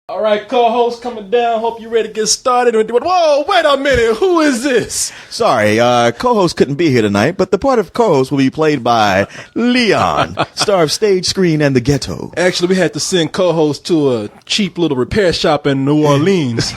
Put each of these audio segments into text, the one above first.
All right, co-host coming down. Hope you're ready to get started. Whoa, wait a minute. Who is this? Sorry, co-host couldn't be here tonight, but the part of co-host will be played by Leon, star of Stage, Screen, and the Ghetto. Actually, we had to send co-host to a cheap little repair shop in New Orleans.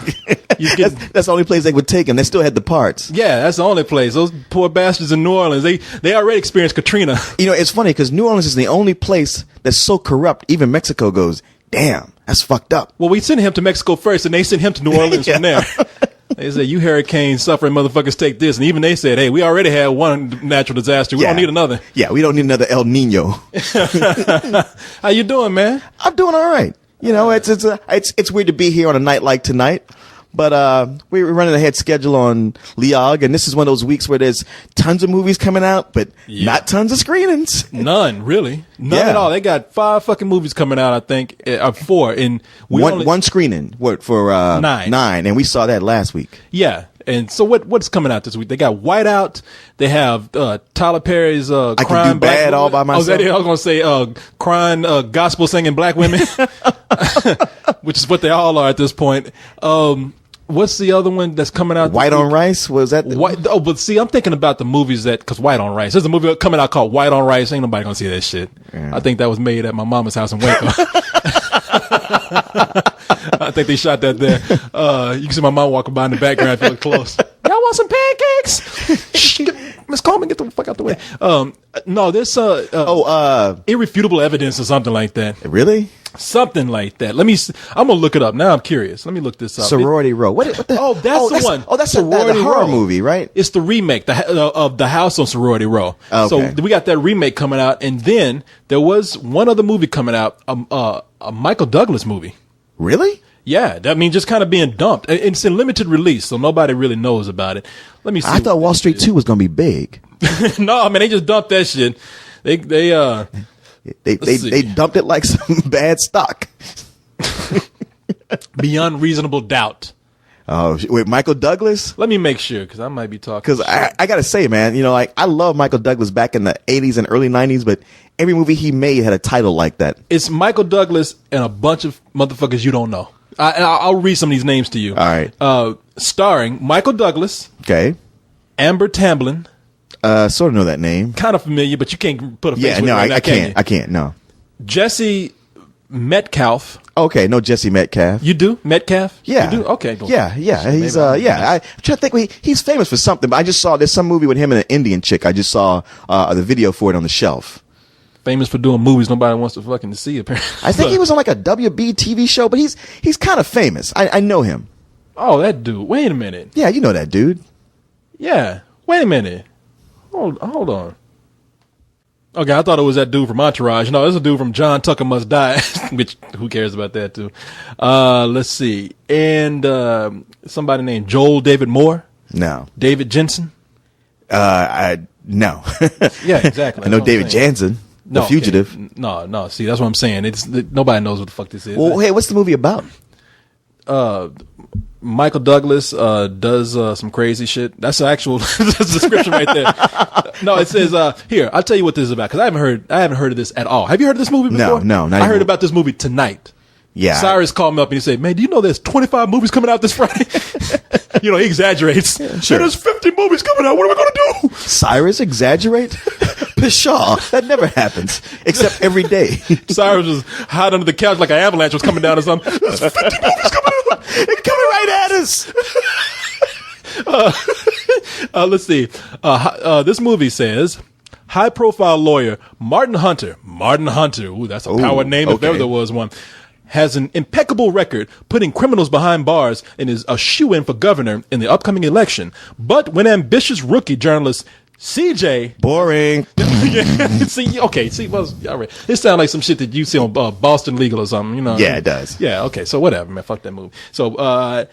That's the only place they would take him. They still had the parts. Yeah, that's the only place. Those poor bastards in New Orleans, they already experienced Katrina. You know, it's funny because New Orleans is the only place that's so corrupt, even Mexico goes, damn, that's fucked up. Well, we sent him to Mexico first, and they sent him to New Orleans from there. They said, you hurricane suffering motherfuckers take this. And even they said, hey, we already had one natural disaster. We don't need another. Yeah, we don't need another El Nino. How you doing, man? I'm doing all right. You know, it's weird to be here on a night like tonight. But we're running ahead schedule on Leog, and this is one of those weeks where there's tons of movies coming out, but not tons of screenings. None, really. None at all. They got 5 fucking movies coming out, I think, 4. And one screening for 9, and we saw that last week. Yeah. And so what's coming out this week? They got Whiteout. They have Tyler Perry's I Crying Can Do Bad Black All By Myself. I was going to say crying gospel singing black women, which is what they all are at this point. What's the other one that's coming out? White on Rice? Was that? But see, I'm thinking about the movies because White on Rice. There's a movie coming out called White on Rice. Ain't nobody gonna see that shit. Yeah. I think that was made at my mama's house in Waco. I think they shot that there. You can see my mom walking by in the background, feeling close. Y'all want some pancakes? Miss Coleman, get the fuck out the way. No, there's irrefutable evidence or something like that. Really? Something like that. I'm gonna look it up now. I'm curious. Let me look this up. Sorority Row. What the? Oh, that's the one. Oh, that's the horror movie, right? It's the remake of The House on Sorority Row. Okay. So we got that remake coming out, and then there was one other movie coming out, a Michael Douglas movie. Really? Yeah, that means just kind of being dumped. It's in limited release, so nobody really knows about it. Let me see. I thought Wall Street 2 was gonna be big. No, I mean they just dumped that shit. They dumped it like some bad stock. Beyond reasonable doubt. Oh, with Michael Douglas? Let me make sure, because I might be talking. Because I got to say, man, you know, like I love Michael Douglas back in the 80s and early 90s, but every movie he made had a title like that. It's Michael Douglas and a bunch of motherfuckers you don't know. I'll read some of these names to you. All right. Starring Michael Douglas. Okay. Amber Tamblyn. Sort of know that name. Kind of familiar, but you can't put a face with it. I can't. I can't. No. Jesse Metcalf. Okay, no Jesse Metcalf. You do Metcalf? Yeah. You do? Okay. Go yeah. He's I'm trying to think. He's famous for something, but I just saw there's some movie with him and an Indian chick. I just saw the video for it on the shelf. Famous for doing movies nobody wants to fucking see. Apparently, I think he was on like a WB TV show, but he's kind of famous. I know him. Oh, that dude. Wait a minute. Yeah, you know that dude. Yeah. Wait a minute. Hold on. Okay, I thought it was that dude from Entourage. No, it's a dude from John Tucker Must Die, which who cares about that too? Let's see. And somebody named Joel David Moore. No. David Jensen. No. Yeah, exactly. I know David Jansen, The Fugitive. Okay. No. See, that's what I'm saying. Nobody knows what the fuck this is. Well, hey, what's the movie about? Michael Douglas does some crazy shit. That's the actual description right there. No, it says here. I'll tell you what this is about because I haven't heard of this at all. Have you heard of this movie before? No. I heard about this movie tonight. Yeah. Cyrus called me up and he said, "Man, do you know there's 25 movies coming out this Friday?" You know, he exaggerates. Yeah, sure. There's 50 movies coming out. What are we gonna do? Cyrus exaggerate? Pshaw, that never happens except every day. Cyrus was hiding under the couch like an avalanche was coming down or something. There's 50 movies coming out. They're coming right at us. Let's see. This movie says, high-profile lawyer Martin Hunter. Ooh, that's a power name if ever there was one. Has an impeccable record putting criminals behind bars and is a shoo-in for governor in the upcoming election. But when ambitious rookie journalist CJ boring. All right. It sounds like some shit that you see on Boston Legal or something, you know. Yeah, it does. Yeah, okay. So whatever, man. Fuck that movie. So I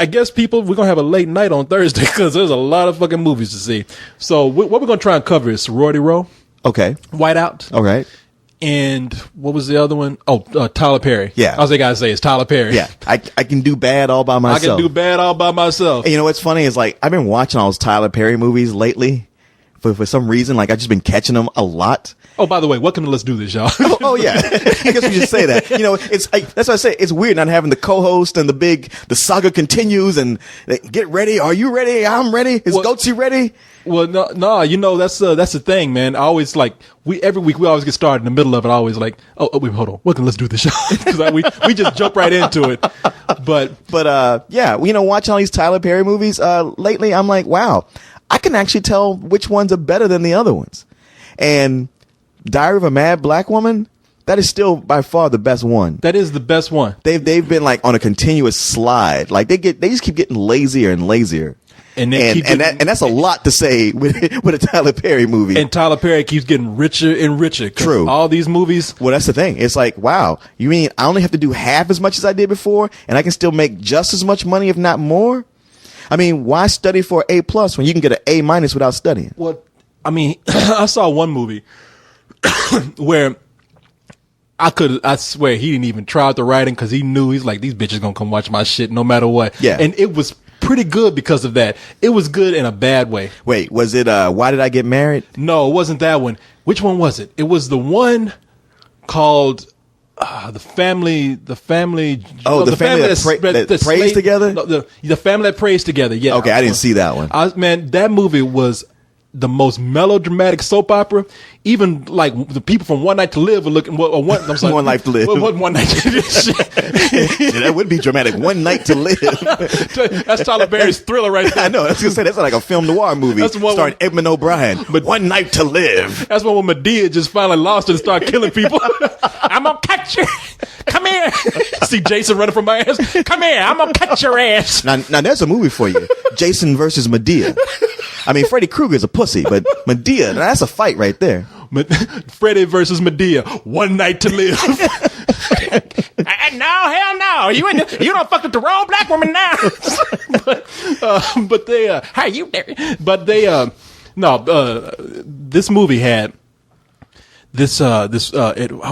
guess people, we're gonna have a late night on Thursday because there's a lot of fucking movies to see. So what we're gonna try and cover is Sorority Row. Okay. Whiteout. All right. And what was the other one? Oh, Tyler Perry. Yeah. I was going to say it's Tyler Perry. Yeah. I can do bad all by myself. I can do bad all by myself. And you know what's funny is like I've been watching all those Tyler Perry movies lately for some reason. Like I've just been catching them a lot. Oh, by the way, welcome to Let's Do This, y'all. Oh yeah, I guess we should say that. You know, that's what I say. It's weird not having the co-host and the saga continues and get ready. Are you ready? I'm ready. Is Goatsy ready? Well, no, you know that's the thing, man. I always like every week we always get started in the middle of it. I always like, wait, hold on, welcome, Let's Do This, y'all, because we just jump right into it. But yeah, you know, watching all these Tyler Perry movies lately, I'm like, wow, I can actually tell which ones are better than the other ones, and Diary of a Mad Black Woman, that is still by far the best one. That is the best one. They've been like on a continuous slide. Like they just keep getting lazier and lazier. And that's a lot to say with a Tyler Perry movie. And Tyler Perry keeps getting richer and richer. True. All these movies. Well, that's the thing. It's like, wow, you mean I only have to do half as much as I did before, and I can still make just as much money, if not more? I mean, why study for A+ when you can get an A- without studying? Well, I mean, I saw one movie where I swear he didn't even try out the writing because he knew he's like, these bitches gonna come watch my shit no matter what. Yeah. And it was pretty good because of that. It was good in a bad way. Wait, was it Why Did I Get Married? No, it wasn't that one. Which one was it? It was the one called the family. Oh, the family that prays together. No, the family that prays together. Yeah. Okay, I didn't see that one. Man, that movie was the most melodramatic soap opera. Even like the people from One Night to Live were looking. I'm sorry, One Life to Live. One Night to Live. Yeah, that would be dramatic. One Night to Live. That's Tyler Perry's Thriller right there. I know. I was gonna say that's like a film noir movie starring Edmund O'Brien. But One Night to Live. That's when Medea just finally lost it and started killing people. I'm gonna catch you. Come here. See Jason running from my ass. Come here. I'm gonna cut your ass. Now there's a movie for you. Jason versus Medea. I mean, Freddy Krueger's a pussy, but Medea, that's a fight right there. Freddy versus Medea, One Night to Live. No, hell no. You don't fuck with the wrong black woman now. but they, how you there? But they, this movie had this, what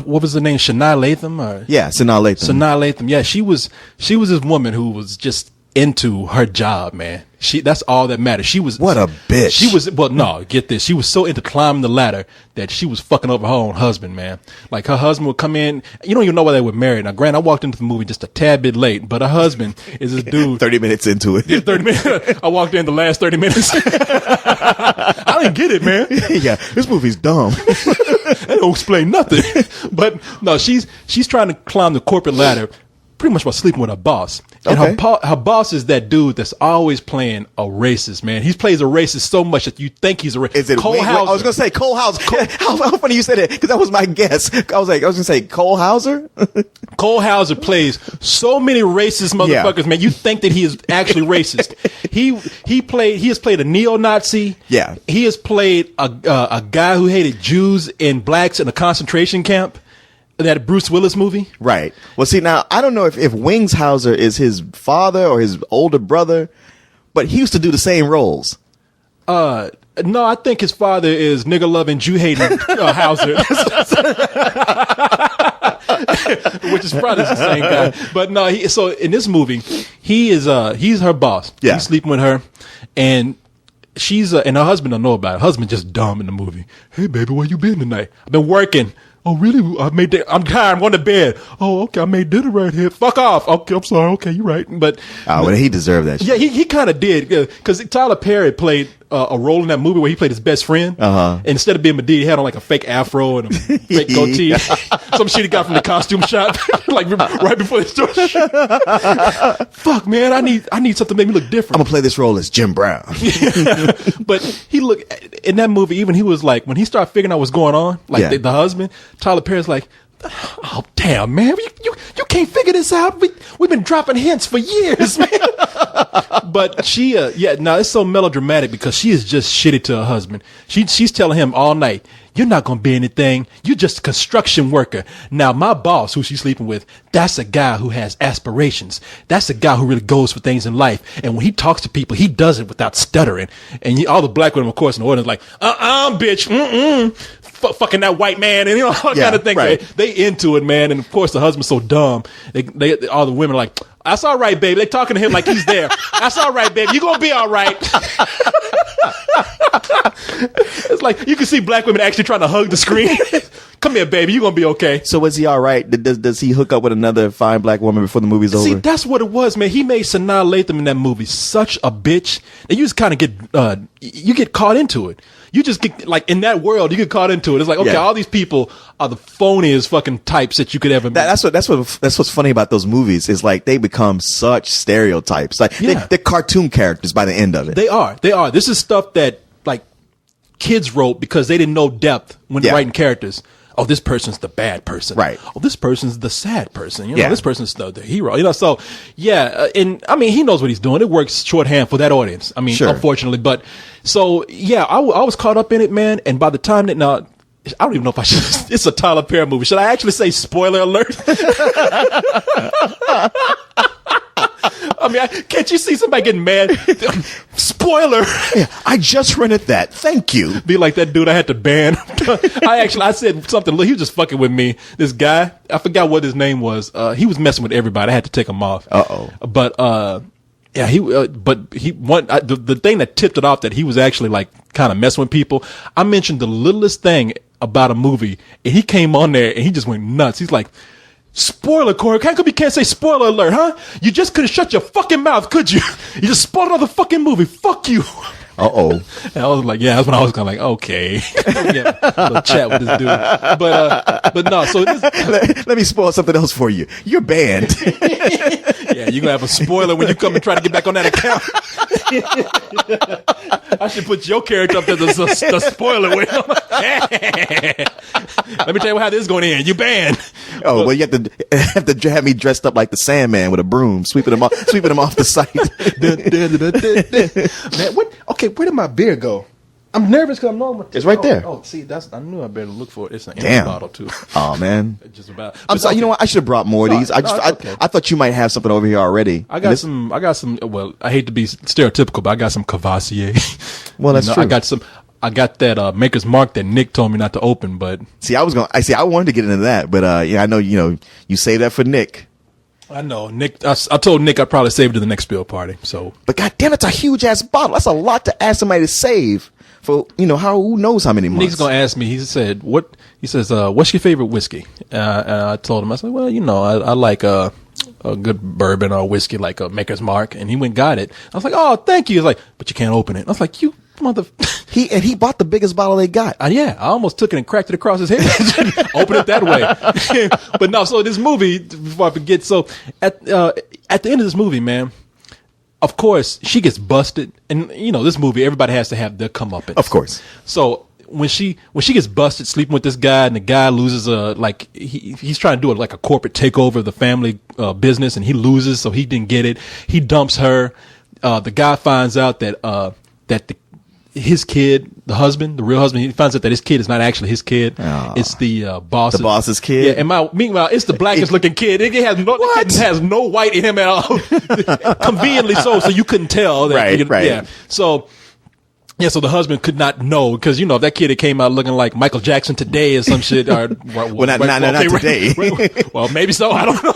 was the name? Sanaa Lathan? Yeah, Sanaa Lathan. Sanaa Lathan. Yeah, she was this woman who was just into her job, man. That's all that mattered. What a bitch. Get this. She was so into climbing the ladder that she was fucking over her own husband, man. Like her husband would come in. You don't even know why they were married. Now, granted, I walked into the movie just a tad bit late, but her husband is this dude. 30 minutes into it. 30 minutes. I walked in the last 30 minutes. I didn't get it, man. Yeah, this movie's dumb. They don't explain nothing. But no, she's trying to climb the corporate ladder pretty much by sleeping with her boss. And her boss is that dude that's always playing a racist, man. He plays a racist so much that you think he's a racist. Is it Cole Hauser? I was going to say Cole Hauser. How funny you said it, because that was my guess. I was going to say Cole Hauser? Cole Hauser plays so many racist motherfuckers, man. You think that he is actually racist. He has played a neo-Nazi. Yeah. He has played a guy who hated Jews and blacks in a concentration camp. That Bruce Willis movie? Right. Well, see, now, I don't know if Wings Hauser is his father or his older brother, but he used to do the same roles. No, I think his father is nigger-loving, Jew-hating Hauser. Which is probably the same guy. But no, so in this movie, he's her boss. Yeah. He's sleeping with her, and she's, and her husband don't know about it. Her husband just dumb in the movie. Hey, baby, where you been tonight? I've been working. Oh, really? I'm tired. I'm going to bed. Oh, okay. I made dinner right here. Fuck off. Okay, I'm sorry. Okay, you're right. But he deserved that shit. Yeah, he kind of did, because Tyler Perry played a role in that movie where he played his best friend. And instead of being Medea, he had on like a fake afro and a fake goatee. Some shit he got from the costume shop, like right before the story. Fuck, man, I need something to make me look different. I'm gonna play this role as Jim Brown. But he looked in that movie. Even he was like, when he started figuring out what's going on, like the husband, Tyler Perry's like, oh damn, man, you can't figure this out. We've been dropping hints for years, man. But she, it's so melodramatic because she is just shitty to her husband. She's telling him all night, you're not going to be anything. You're just a construction worker. Now, my boss, who she's sleeping with, that's a guy who has aspirations. That's a guy who really goes for things in life. And when he talks to people, he does it without stuttering. And all the black women, of course, in the audience, like, bitch, fucking that white man, and all kind of things. Right. They into it, man. And of course, the husband's so dumb. They all the women are like, that's all right, baby. They talking to him like he's there. That's all right, baby. You gonna be all right. It's like you can see black women actually trying to hug the screen. Come here, baby. You're going to be okay. So was he all right? Does he hook up with another fine black woman before the movie's over? See, that's what it was, man. He made Sanaa Lathan in that movie such a bitch that you just kind of get you get caught into it. You just get, like, in that world, you get caught into it. It's like, okay, all these people are the phoniest fucking types that you could ever meet. That's what's funny about those movies is like they become such stereotypes. Like they're cartoon characters by the end of it. They are. This is stuff that like kids wrote because they didn't know depth when writing characters. Oh, this person's the bad person. Right. Oh, this person's the sad person. You know, this person's the hero. You know, so and I mean, he knows what he's doing. It works shorthand for that audience. I mean, unfortunately, but so I was caught up in it, man. And by the time that now, I don't even know if I should. It's a Tyler Perry movie. Should I actually say spoiler alert? I mean, can't you see somebody getting mad? Spoiler! Yeah, I just rented that. Thank you. Be like that dude I had to ban. I said something. Look, he was just fucking with me. This guy, I forgot what his name was. He was messing with everybody. I had to take him off. But yeah, the thing that tipped it off that he was actually like kind of messing with people. I mentioned the littlest thing about a movie, and he came on there and he just went nuts. He's like, spoiler, Corey. How come you can't say spoiler alert, huh? You just couldn't shut your fucking mouth, could you? You just spoiled another fucking movie. Fuck you. And I was like, yeah, that's when I was kind of like, okay. Yeah, a little chat with this dude. But no, so let me spoil something else for you. You're banned. Yeah, you're going to have a spoiler when you come and try to get back on that account. I should put your character up there, the spoiler with. Let me tell you how this is going to end. You banned. Well, you have to have me dressed up like the Sandman with a broom, sweeping him off the site. Man, what? Okay, where did my beer go? I'm nervous because I'm knowing it's right there. Oh, see, I knew I better look for it. It's an empty bottle too. Oh man, just about. I'm sorry. You know what? I should have brought more of these. I thought you might have something over here already. I got some. Well, I hate to be stereotypical, but I got some Cavassier. Well, that's true. I got that Maker's Mark that Nick told me not to open, but I wanted to get into that, but I know you saved that for Nick. I know Nick. I told Nick I'd probably save it to the next spill party. So, but goddamn, it's a huge ass bottle. That's a lot to ask somebody to save for. Who knows how many months? Nick's gonna ask me. He said, "What?" He says, "What's your favorite whiskey?" And I told him, I said, "Well, I like a good bourbon or whiskey like a Maker's Mark." And he went and got it. I was like, "Oh, thank you." He's like, "But you can't open it." I was like, "You mother." He bought the biggest bottle they got. Yeah, I almost took it and cracked it across his head. Open it that way. But no, so this movie, before I forget, so at the end of this movie, man, of course, she gets busted. And, this movie, everybody has to have their comeuppance. Of course. So when she gets busted sleeping with this guy and the guy loses he's trying to do like a corporate takeover of the family business and he loses, so he didn't get it. He dumps her. The guy finds out that his kid, the husband, the real husband, he finds out that his kid is not actually his kid. Oh. It's the boss's. The boss's kid? Yeah, and meanwhile, it's the blackest looking kid. It has no white in him at all. Conveniently so you couldn't tell. That, right. Yeah. So the husband could not know because, if that kid had came out looking like Michael Jackson today or some shit. Or, not today. Well, maybe so. I don't know.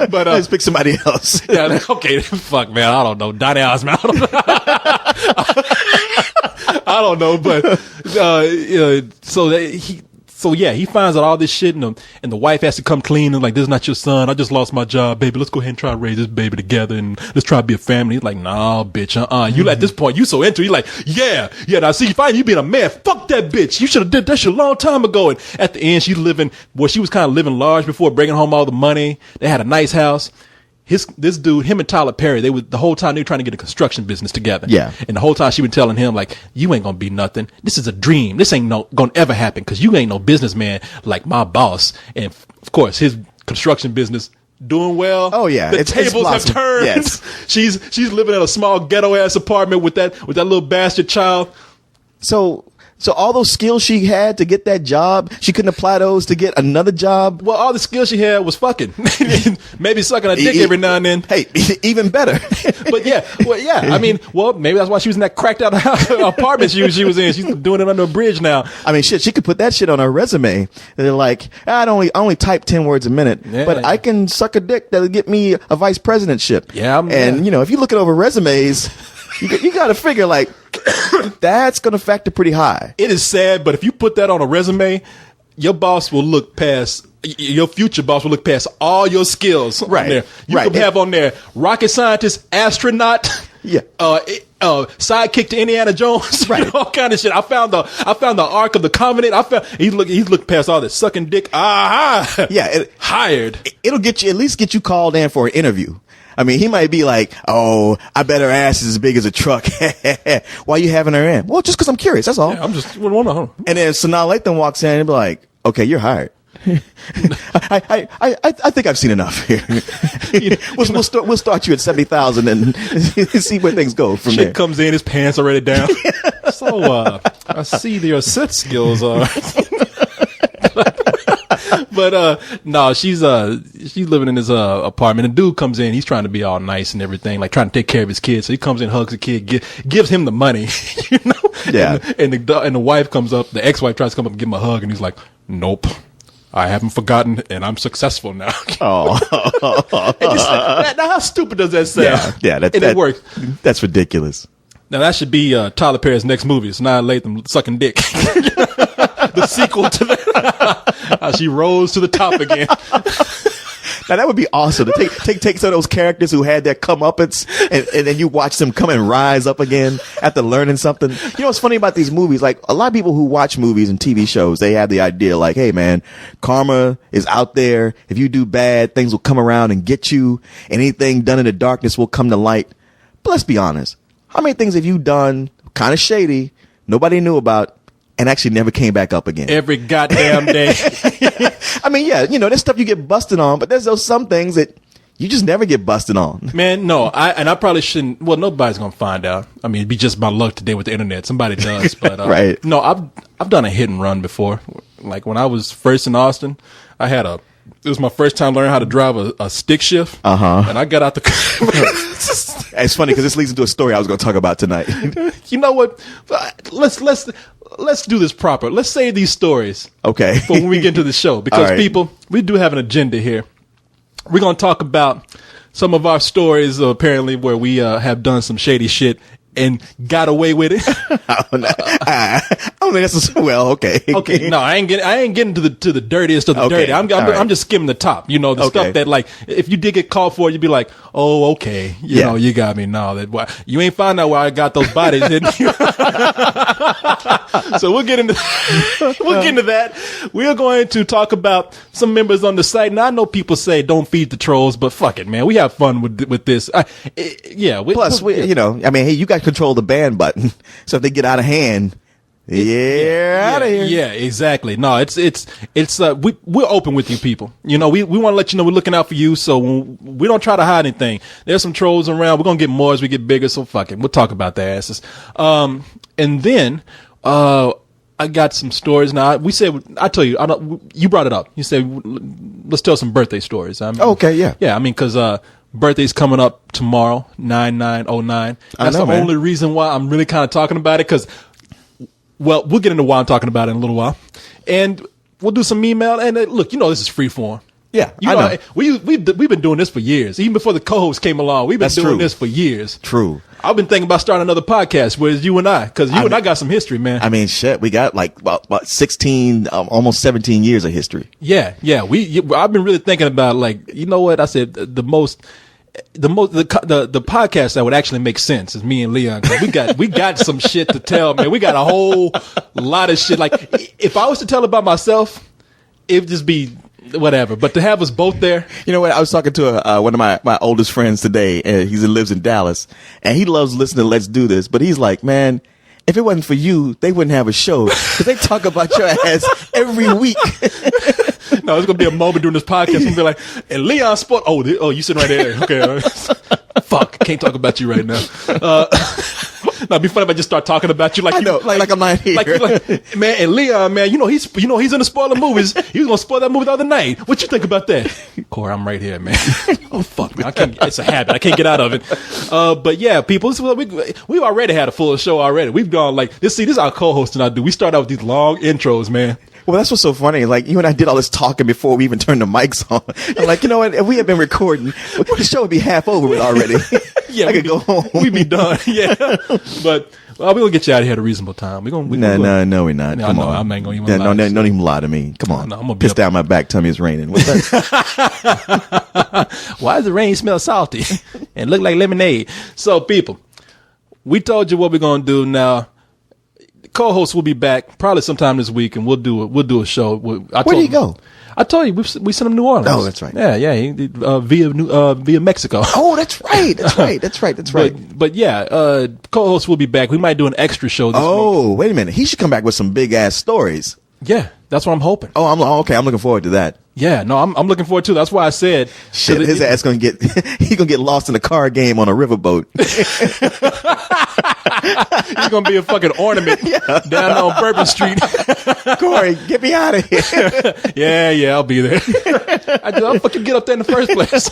But let's pick somebody else. Yeah. Okay. Fuck, man. I don't know. Donny Osmond. I don't know, but he finds out all this shit, and the wife has to come clean and like, this is not your son. I just lost my job, baby. Let's go ahead and try to raise this baby together, and let's try to be a family. He's like, nah, bitch, You at this point, you so into it. You're like, yeah. Now see, you being a man. Fuck that bitch. You should have did that shit a long time ago. And at the end, she was kind of living large before bringing home all the money. They had a nice house. This dude, him and Tyler Perry, the whole time they were trying to get a construction business together. Yeah. And the whole time she been telling him like, you ain't gonna be nothing. This is a dream. This ain't gonna ever happen because you ain't no businessman like my boss. And of course, his construction business doing well. Oh yeah. The tables have turned. Yes. She's living in a small ghetto ass apartment with that little bastard child. So all those skills she had to get that job, she couldn't apply those to get another job? Well, all the skills she had was fucking. Maybe sucking a dick every now and then. Hey, even better. But yeah. I mean, maybe that's why she was in that cracked out apartment she was in. She's doing it under a bridge now. I mean, shit, she could put that shit on her resume. They're like, I only type 10 words a minute, but I can suck a dick that'll get me a vice presidentship. Yeah. If you look at over resumes, you got to figure like, that's going to factor pretty high. It is sad, but if you put that on a resume, your boss will look past, your future boss will look past all your skills on there. You can have on there rocket scientist, astronaut, sidekick to Indiana Jones, right? All kind of shit. I found the Ark of the Covenant. He's looked past all this, sucking dick. Hired. It'll at least get you called in for an interview. I mean, he might be like, "Oh, I bet her ass is as big as a truck." Why you having her in? Well, just because I'm curious. That's all. Yeah, I'm just wondering. And then Sanaa Lathan walks in and be like, "Okay, you're hired." I think I've seen enough here. We'll start you at 70,000 and see where things go from there. Comes in, his pants already down. So I see your set skills are. But no, she's living in his apartment. The dude comes in, he's trying to be all nice and everything, like trying to take care of his kids. So he comes in, hugs the kid, gives him the money, you know. Yeah. And the wife comes up, the ex-wife tries to come up and give him a hug, and he's like, "Nope, I haven't forgotten, and I'm successful now." Oh, now how stupid does that sound? Yeah, it works. That's ridiculous. Now that should be Tyler Perry's next movie. It's Sanaa Lathan sucking dick. The sequel to that. She rose to the top again. Now that would be awesome to take some of those characters who had their comeuppance and then you watch them come and rise up again after learning something. You know what's funny about these movies? Like a lot of people who watch movies and TV shows, they have the idea like, hey man, karma is out there. If you do bad, things will come around and get you. Anything done in the darkness will come to light. But let's be honest. How many things have you done kind of shady, nobody knew about, and actually never came back up again? Every goddamn day. I mean, yeah, you know, there's stuff you get busted on, but there's those some things that you just never get busted on. Man, no, I probably shouldn't. Well, nobody's gonna find out. I mean, it'd be just my luck today with the internet. Somebody does, but right. No, I've done a hit and run before. Like when I was first in Austin, it was my first time learning how to drive a stick shift. And I got out the. It's funny because this leads into a story I was going to talk about tonight. You know what? Let's do this proper. Let's say these stories. Okay. For when we get into the show, because people, we do have an agenda here. We're going to talk about some of our stories, apparently, where we have done some shady shit and got away with it. I don't think that's well. Okay. Okay. No, I ain't getting to the dirtiest of the dirty. I'm just skimming the top. You know, the stuff that like if you did get caught for it, you'd be like, oh, okay, you know, you got me. No, that you ain't find out where I got those bodies. Didn't you? So we'll get into that. We are going to talk about some members on the site. Now I know people say don't feed the trolls, but fuck it, man. We have fun with this. Plus, you know, I mean, hey, you got control of the ban button, so if they get out of hand, out of here. Yeah, exactly. No, it's we're open with you people. You know, we want to let you know we're looking out for you, so we don't try to hide anything. There's some trolls around. We're gonna get more as we get bigger, so fuck it. We'll talk about their asses. And then I got some stories. Now I tell you, you brought it up. You said let's tell some birthday stories. Okay, yeah. Yeah, I mean, because birthday's coming up tomorrow, 9909. That's the only reason why I'm really kind of talking about it, because, well, we'll get into why I'm talking about it in a little while. And we'll do some email. And look, you know this is free form. Yeah, I know. We've been doing this for years. Even before the co-host came along, we've been doing this for years. True. I've been thinking about starting another podcast where it's you and I, because and I got some history, man. I mean, shit, we got like about 16, almost 17 years of history. Yeah. I've been really thinking about, like, you know what? I said the podcast that would actually make sense is me and Leon. We got some shit to tell, man. We got a whole lot of shit. Like, if I was to tell about myself, it'd just be whatever. But to have us both there. You know what? I was talking to one of my oldest friends today, and he lives in Dallas, and he loves listening to Let's Do This, but he's like, man, if it wasn't for you, they wouldn't have a show, because they talk about your ass every week. No, it's going to be a moment during this podcast and be like, and Leon Sport. Oh, you sitting right there. Okay. Fuck. Can't talk about you right now. No, it'd be funny if I just start talking about you like I know, like I'm not here. Like, man, and Leon, man, he's in the spoiler movies. He was gonna spoil that movie the other night. What you think about that? Corey, I'm right here, man. Oh fuck, man, it's a habit. I can't get out of it. But yeah, people, we've already had a full show already. We've gone like this. See, this is our co-host and I do. We start out with these long intros, man. Well, that's what's so funny. Like, you and I did all this talking before we even turned the mics on. I'm like, you know what? If we had been recording, the show would be half over with already. I could go home. We be done. Yeah, but we're gonna get you out of here at a reasonable time. No, we're not. No, Come no, on. I'm not gonna even lie. No, don't even lie to me. Come on. No, I'm gonna piss down my back. Tell me it's raining. What's that? Why does the rain smell salty and look like lemonade? So, people, we told you what we're gonna do now. The co-host will be back probably sometime this week, and we'll do a show. Where did he go? I told you we sent him to New Orleans. Oh, that's right. Yeah, via Mexico. Oh, that's right. That's right. But yeah, co-host will be back. We might do an extra show this week. Oh, wait a minute. He should come back with some big ass stories. Yeah, that's what I'm hoping. Oh, okay. I'm looking forward to that. Yeah, no, I'm looking forward to. That's why I said shit. His ass gonna get lost in a car game on a riverboat. He's gonna be a fucking ornament down on Bourbon Street. Corey, get me out of here. Yeah, I'll be there. I'll fucking get up there in the first place.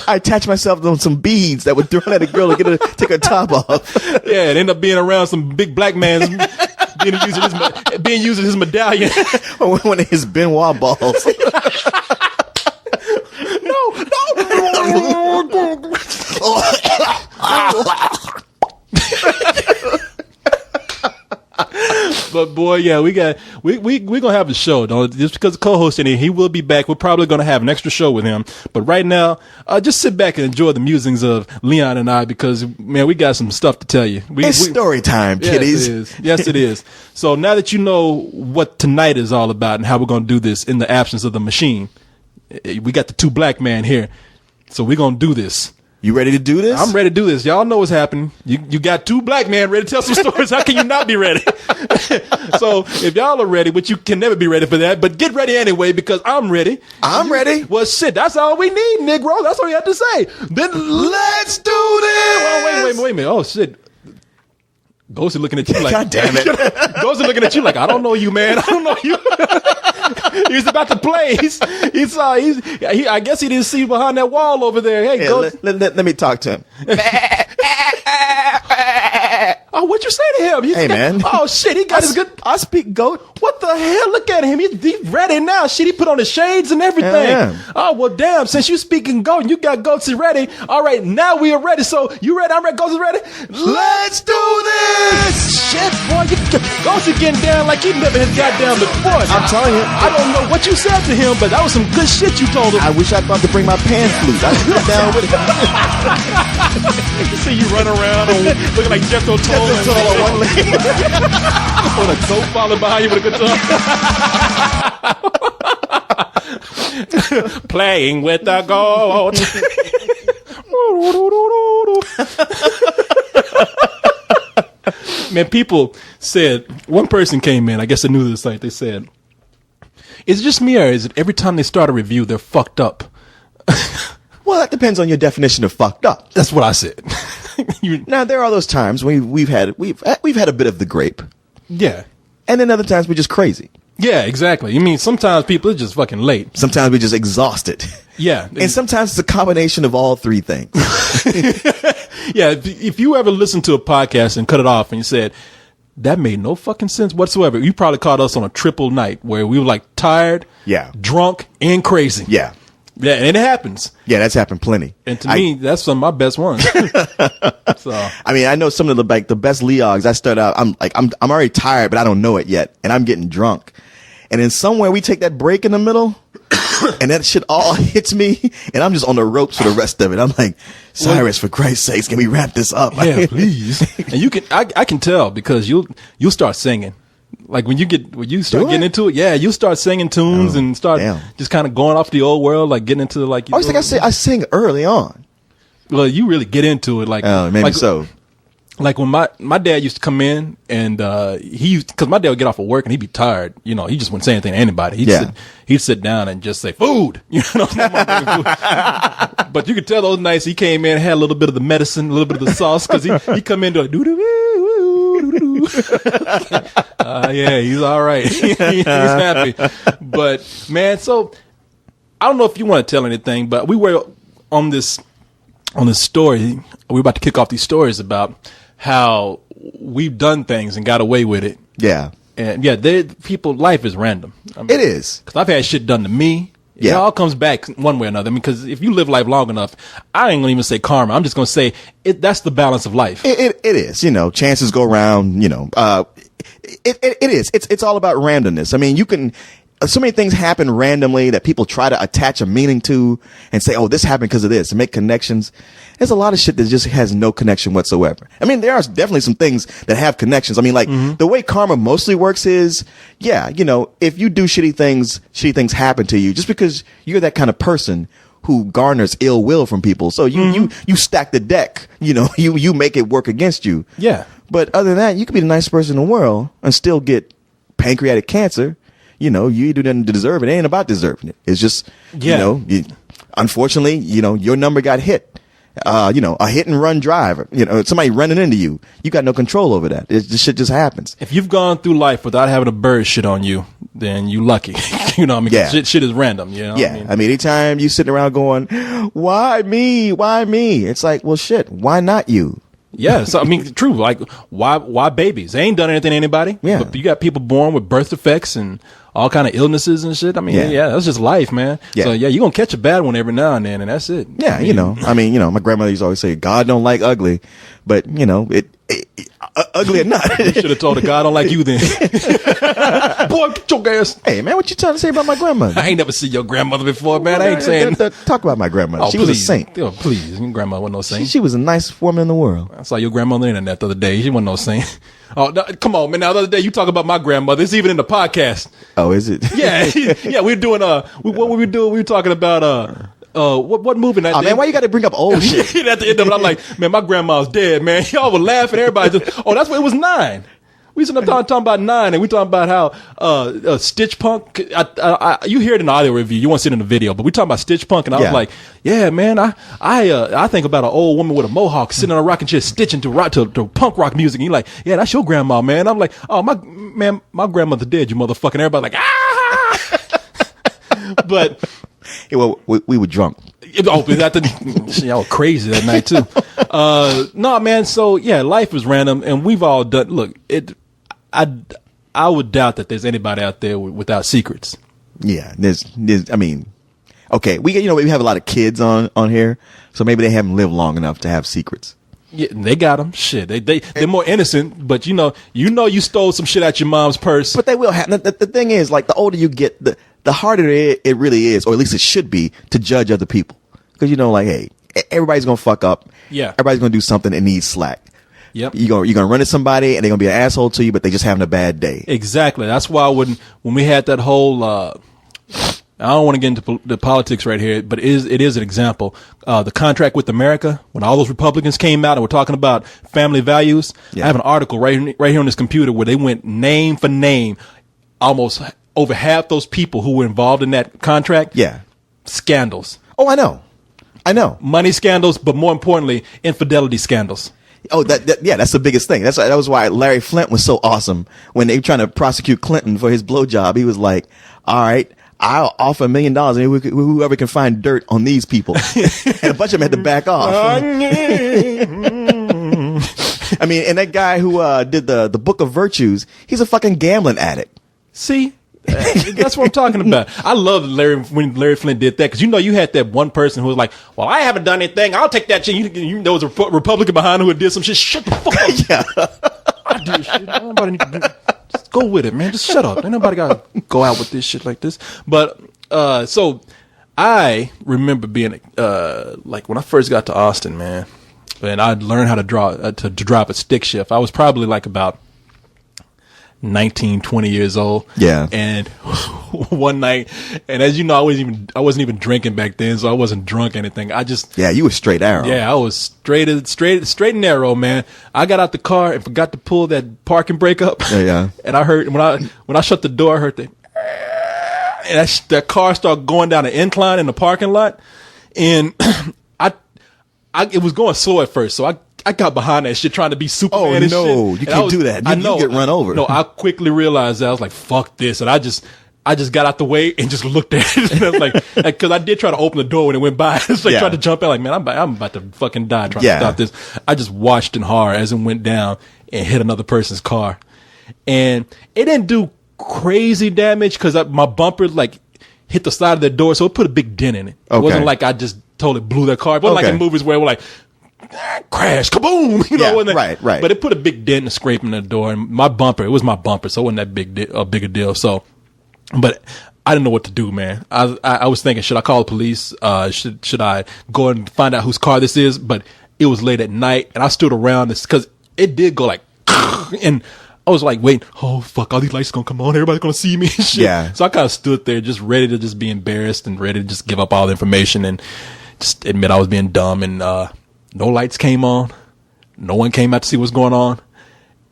I attach myself to some beads that would throw at a girl to take her top off. Yeah, and end up being around some big black man being using his medallion. Or one of his Benoit balls. But boy, yeah, we're gonna have a show. Just because the co-host in here, he will be back. We're probably gonna have an extra show with him. But right now, just sit back and enjoy the musings of Leon and I, because man, we got some stuff to tell you. It's story time, kiddies. Yes, it is. So now that you know what tonight is all about and how we're gonna do this in the absence of the machine, we got the two black men here, so we're gonna do this. You ready to do this? I'm ready to do this. Y'all know what's happening. You got two black men ready to tell some stories. How can you not be ready? So if y'all are ready, which you can never be ready for that, but get ready anyway, because I'm ready. I'm ready. Well, shit, that's all we need, Negro. That's all you have to say. Then let's do this. Oh, wait a minute. Oh, shit. Ghost is looking at you like, God damn it. Ghost is looking at you like, I don't know you, man. I don't know you. He's about to play. I guess he didn't see behind that wall over there. Hey, Ghost. Let me talk to him. Oh, what'd you say to him? Hey, man. Oh, shit, he got his good. I speak goat. What the hell? Look at him. He's ready now. Shit, he put on his shades and everything. Yeah. Oh, well, damn. Since you speaking goat and you got goats ready. All right, now we are ready. So, you ready? I'm ready. Goats is ready. Let's do this. Shit, boy. Goats is getting down like he never has got down before. I'm telling you. I don't know what you said to him, but that was some good shit you told him. I wish I thought to bring my pan flute. I'd get down with it. You see you run around looking like Jethro Tull on one leg. With a goat following behind you with a guitar. Playing with the goat. Man, people said, one person came in, I guess they knew this site, they said, is it just me, or is it every time they start a review, they're fucked up? Well, that depends on your definition of fucked up. That's what I said. Now, there are those times when we've had a bit of the grape. Yeah. And then other times we're just crazy. Yeah, exactly. You mean sometimes people are just fucking late. Sometimes we're just exhausted. Yeah. And sometimes it's a combination of all three things. Yeah, if you ever listen to a podcast and cut it off and you said, that made no fucking sense whatsoever, you probably caught us on a triple night where we were like tired, drunk, and crazy. Yeah. Yeah, and it happens. Yeah, that's happened plenty. And to me, that's some of my best ones. So I mean, I know some of the best Leogs. I start out, I'm already tired, but I don't know it yet, and I'm getting drunk. And then somewhere we take that break in the middle, and that shit all hits me, and I'm just on the ropes for the rest of it. I'm like, Cyrus, for Christ's sakes, can we wrap this up? Yeah, please. And I can tell because you'll start singing. Like when you start getting into it, yeah, you start singing tunes and start just kind of going off the old world, like getting into like. I sing early on. Well, you really get into it, like maybe so. Like when my dad used to come in and because my dad would get off of work and he'd be tired, he just wouldn't say anything to anybody. He'd sit down and just say food, But you could tell those nights he came in, had a little bit of the medicine, a little bit of the sauce, because he come in to yeah, he's all right. He's happy. But man, so I don't know if you want to tell anything, but we were on this story. We're about to kick off these stories about how we've done things and got away with it. Yeah. And yeah, life is random. It is. Because I've had shit done to me. It all comes back one way or another. I mean, because if you live life long enough, I ain't gonna even say karma. I'm just gonna say that's the balance of life. It is. Chances go around. It is. It's all about randomness. I mean, you can. So many things happen randomly that people try to attach a meaning to and say, oh, this happened because of this, and make connections. There's a lot of shit that just has no connection whatsoever. I mean, there are definitely some things that have connections. I mean, like the way karma mostly works is, if you do shitty things happen to you just because you're that kind of person who garners ill will from people. So you stack the deck, you make it work against you. Yeah. But other than that, you could be the nicest person in the world and still get pancreatic cancer. You didn't deserve it. It ain't about deserving it. It's just, unfortunately, your number got hit. A hit and run drive, somebody running into you. You got no control over that. This shit just happens. If you've gone through life without having a bird shit on you, then you lucky. Shit is random. I mean, anytime you sitting around going, why me? Why me? It's like, well, shit, why not you? Yeah, so I mean, true. Like, why babies? They ain't done anything to anybody. Yeah, but you got people born with birth defects and all kind of illnesses and shit. I mean, that's just life, man. Yeah. So you're gonna catch a bad one every now and then, and that's it. Yeah, my grandmother used to always say, God don't like ugly, but ugly or not. You should have told her, God don't like you then. Boy, get your ass. Hey, man, what you trying to say about my grandmother? I ain't never seen your grandmother before, man. I ain't saying. Talk about my grandmother. She was a saint. Oh, please. Your grandmother wasn't no saint. She was the nicest woman in the world. I saw your grandmother on the internet the other day. She wasn't no saint. Oh, no, come on, man. Now, the other day, you talk about my grandmother. It's even in the podcast. Oh, is it? Yeah. We're doing, what were we doing? We were talking about, what movie that? Oh man, why you got to bring up old shit? At the end of it, I'm like, man, my grandma's dead, man. Y'all were laughing. Everybody just, that's what it was 9. We was talking about 9, and we talking about how Stitch Punk. You hear it in the audio review. You won't see it in the video, but we talking about Stitch Punk, and I was like, yeah, man. I think about an old woman with a mohawk sitting on a rocking chair stitching to punk rock music. And you're like, yeah, that's your grandma, man. I'm like, oh my grandmother dead, you motherfucking. Everybody like, ah. But. Yeah, well, we were drunk. Oh, y'all were crazy that night too. No, man. So yeah, life is random, and we've all done. Look, I would doubt that there's anybody out there without secrets. Yeah, there's. I mean, okay, we have a lot of kids on here, so maybe they haven't lived long enough to have secrets. Yeah, they got them. Shit, they're more innocent, but you stole some shit out your mom's purse. But they will have. The thing is, like, the older you get, the harder it really is, or at least it should be, to judge other people. Because like, hey, everybody's gonna fuck up. Yeah, everybody's gonna do something that needs slack. Yep. You're gonna run into somebody and they're gonna be an asshole to you, but they're just having a bad day. Exactly. That's why when we had that whole I don't want to get into the politics right here, but it is an example. The contract with America, when all those Republicans came out and were talking about family values, I have an article right here on this computer where they went name for name, almost over half those people who were involved in that contract. Yeah. Scandals. Oh, I know. Money scandals, but more importantly, infidelity scandals. Oh, that's the biggest thing. That was why Larry Flint was so awesome. When they were trying to prosecute Clinton for his blowjob, he was like, all right, I'll offer $1 million and whoever can find dirt on these people. And a bunch of them had to back off. I mean, and that guy who did the Book of Virtues, he's a fucking gambling addict. See? That's what I'm talking about. I love when Larry Flint did that, because you had that one person who was like, well, I haven't done anything, I'll take that shit. There was a Republican behind who did some shit. Shut the fuck up. I do shit. Nobody need to do. Just go with it, man. Just shut up. Ain't nobody got to go out with this shit like this. But so I remember being like when I first got to Austin, man, and I learned how to drive a stick shift. I was probably like about 19, 20 years old. Yeah. And one night, and as you know, I wasn't even drinking back then, so I wasn't drunk or anything. Yeah, you were straight arrow. Yeah, I was straight and narrow, man. I got out the car and forgot to pull that parking brake up. Yeah. And I heard when I shut the door, I heard and that car started going down an incline in the parking lot, and it was going slow at first, so I got behind that shit trying to be Superman and shit. Oh, no, you can't do that. You get run over. No, I quickly realized that. I was like, fuck this. And I just got out the way and just looked at it. And I was like, cause I did try to open the door when it went by. It's like, tried to jump out like, man, I'm about to fucking die trying to stop this. I just watched it hard as it went down and hit another person's car. And it didn't do crazy damage, cause my bumper, like, hit the side of their door, so it put a big dent in it. It Okay. wasn't like I just totally blew their car. It wasn't like in movies where we're like, crash, kaboom, you know. Yeah, wasn't it? right. But it put a big dent and a scrape in the door, and my bumper, it was my bumper, so it wasn't that bigger deal. So, but I didn't know what to do, man. I was thinking, should I call the police? Should I go and find out whose car this is? But it was late at night, and I stood around this because it did go like, and I was like, wait, oh fuck, all these lights gonna come on, everybody's gonna see me and shit. Yeah. So I kind of stood there just ready to just be embarrassed and ready to just give up all the information and just admit I was being dumb. And no lights came on. No one came out to see what's going on.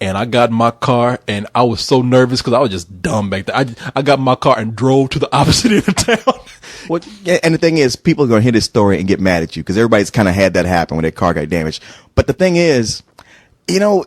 And I got in my car, and I was so nervous because I was just dumb back there. I got in my car and drove to the opposite end of town. Well, yeah, and the thing is, people are going to hear this story and get mad at you because everybody's kind of had that happen when their car got damaged. But the thing is, you know,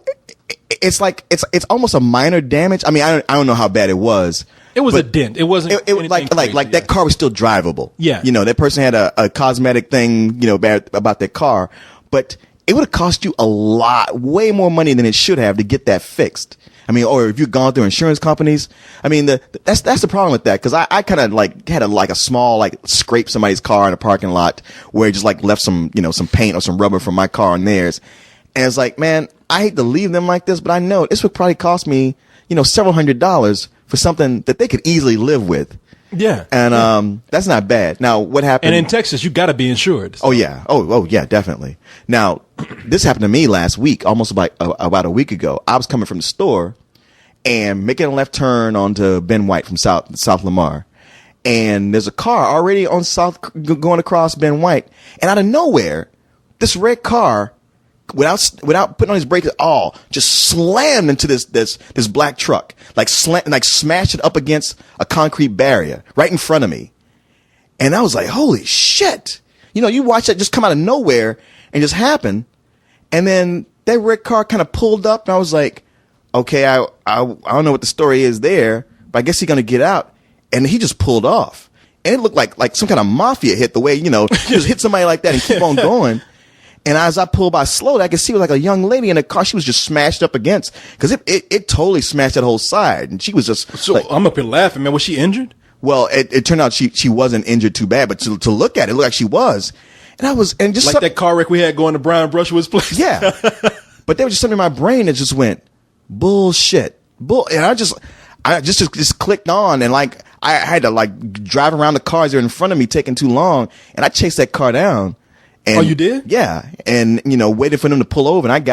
it's like it's almost a minor damage. I mean, I don't know how bad it was. It was a dent. It wasn't. It was like that car was still drivable. Yeah. You know, that person had a cosmetic thing, you know, bad about their car, but it would have cost you a lot, way more money than it should have to get that fixed. I mean, or if you've gone through insurance companies, I mean, that's the problem with that. Cause I kind of like had a small, like scrape somebody's car in a parking lot where it just like left some, you know, some paint or some rubber from my car on theirs. And it's like, man, I hate to leave them like this, but I know this would probably cost me, you know, several $100s for something that they could easily live with. Yeah. And that's not bad. Now, what happened? And in Texas, you got to be insured. So. Oh yeah. Oh yeah, definitely. Now, this happened to me last week, almost about a week ago. I was coming from the store and making a left turn onto Ben White from South Lamar. And there's a car already on going across Ben White. And out of nowhere, this red car, without putting on his brakes at all, just slammed into this black truck, like smashed it up against a concrete barrier right in front of me. And I was like, holy shit. You know, you watch that just come out of nowhere and just happen. And then that red car kind of pulled up and I was like, okay, I don't know what the story is there, but I guess he's going to get out. And he just pulled off. And it looked like some kind of mafia hit, the way, you know, just hit somebody like that and keep on going. And as I pulled by slowly, I could see it was like a young lady in a car. She was just smashed up against, because it totally smashed that whole side. And she was just so like, I'm up here laughing, man. Was she injured? Well, it turned out she wasn't injured too bad, but to look at it, it looked like she was. And I was, and just like that car wreck we had going to Brian Brushwood's place. Yeah. But there was just something in my brain that just went, bullshit. And I just clicked on, and like, I had to like drive around the cars that are in front of me taking too long. And I chased that car down. And, oh, you did? Yeah. And, you know, waited for them to pull over, and I got